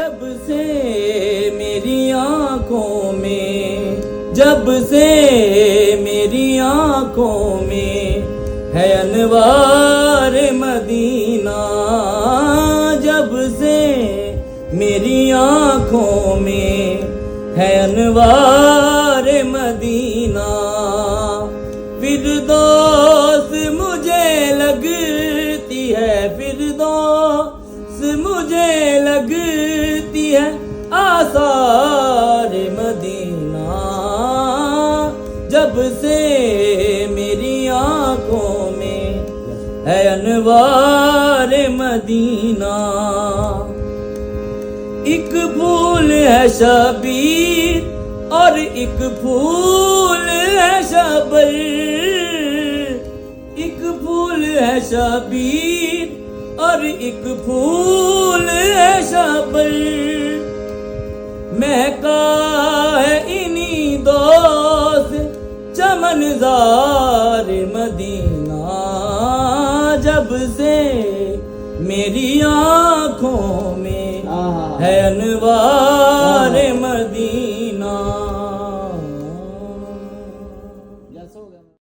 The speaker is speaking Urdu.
جب سے میری آنکھوں میں، جب سے میری آنکھوں میں ہے انوار مدینہ، جب سے میری آنکھوں میں ہے انوار مدینہ، فردوس مجھے لگتی ہے، فردوس مجھے لگتی ہے آثار مدینہ، جب سے میری آنکھوں میں ہے انوار مدینہ۔ ایک پھول ہے شبیر اور ایک پھول ہے شبر، ایک پھول ہے شبیر اور ایک پھول ہے شبر، مہکا ہے انہی دو سے چمن زار مدینہ، جب سے میری آنکھوں میں ہے انوار